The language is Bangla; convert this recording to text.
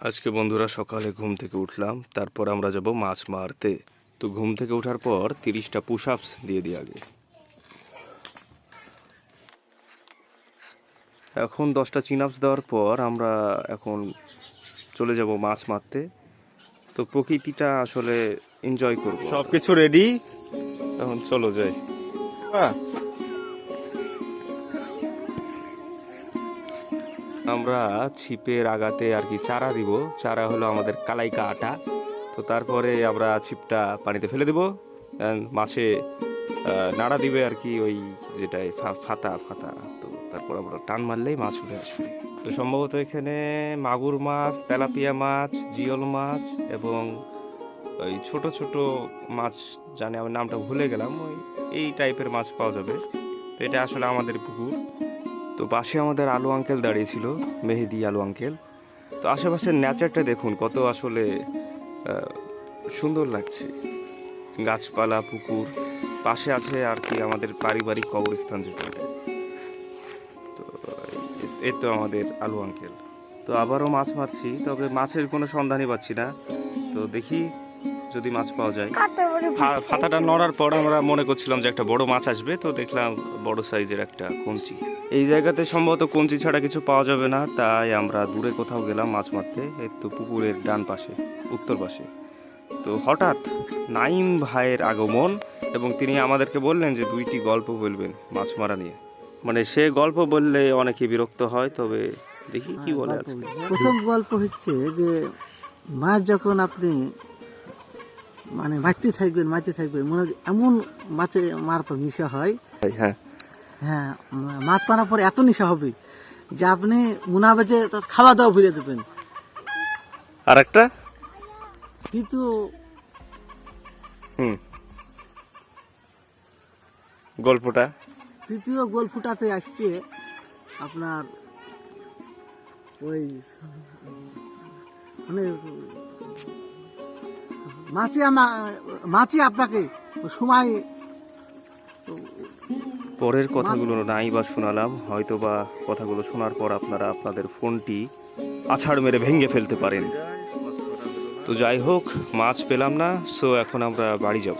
আজকে বন্ধুরা সকালে ঘুম থেকে উঠলাম, তারপর আমরা যাব মাছ মারতে। তো ঘুম থেকে ওঠার পর 30টা পুশ আপস দিয়ে দিই আগে। এখন 10টা চিন আপস দেওয়ার পর আমরা এখন চলে যাব মাছ মারতে। তো প্রকৃতিটা আসলে এনজয় করব, সব কিছু রেডি, এখন চলো যাই। আমরা ছিপের আগাতে আর কি চারা দিব। চারা হলো আমাদের কালাইকা আটা। তো তারপরে আমরা ছিপটা পানিতে ফেলে দেব, মাছে নাড়া দিবে আর কি, ওই যেটাই ফাতা ফাতা। তো তারপর আমরা টান মারলেই মাছ উঠে আসবে। তো সম্ভবত এখানে মাগুর মাছ, তেলাপিয়া মাছ, জিওল মাছ এবং ওই ছোট ছোট মাছ, জানি আমি নামটা ভুলে গেলাম, ওই এই টাইপের মাছ পাওয়া যাবে। তো এটা আসলে আমাদের পুকুর। তো পাশে আমাদের আলু আঙ্কেল দাঁড়িয়েছিল, মেহেদি আলু আঙ্কেল। তো আশেপাশের নেচারটা দেখুন কত আসলে সুন্দর লাগছে, গাছপালা, পুকুর, পাশে আছে আর কি আমাদের পারিবারিক কবরস্থান যেটা। তো এই তো আমাদের আলু আঙ্কেল। তো আবারও মাছ মারছি, তবে মাছের কোনো সন্ধানই পাচ্ছি না। তো দেখি যদি মাছ পাওয়া যায়। ফাতাটা নড়ার পর আমরা মনে করছিলাম যে একটা বড় মাছ আসবে, তো দেখলাম বড় সাইজের একটা কঞ্চি। এই জায়গাতে সম্ভবত কঞ্চি ছাড়া কিছু পাওয়া যাবে না, তাই আমরা দূরে কোথাও গেলাম মাছ মারতে, এই তো পুকুরের ডান পাশে, উত্তর পাশে। তো হঠাৎ নাইম ভাইয়ের আগমন, এবং তিনি আমাদেরকে বললেন যে 2টি গল্প বলবেন মাছ মারা নিয়ে। মানে সে গল্প বললে অনেকে বিরক্ত হয়, তবে দেখি কি বলে আজকে। প্রথম গল্প হচ্ছে যে মাছ যখন আপনি মারতে থাকবেন মনে হয় এমন মাছে মার পর নেশা হয়। হ্যাঁ হ্যাঁ, মাছ মারার পর এত নেশা হবে যে আপনি মনে হবে যে খাওয়া দাওয়া ভুলে দেবেন। আর একটা কিন্তু গল্পটা, তৃতীয় গল্পটাতে আসছে আপনার ওই মাছি আপনাকে সময়। পরের কথাগুলো নাই বা শোনালাম, হয়তো বা কথাগুলো শোনার পর আপনারা আপনাদের ফোনটি আছাড় মেরে ভেঙে ফেলতে পারেন। তো যাই হোক, মাছ পেলাম না, সো এখন আমরা বাড়ি যাব।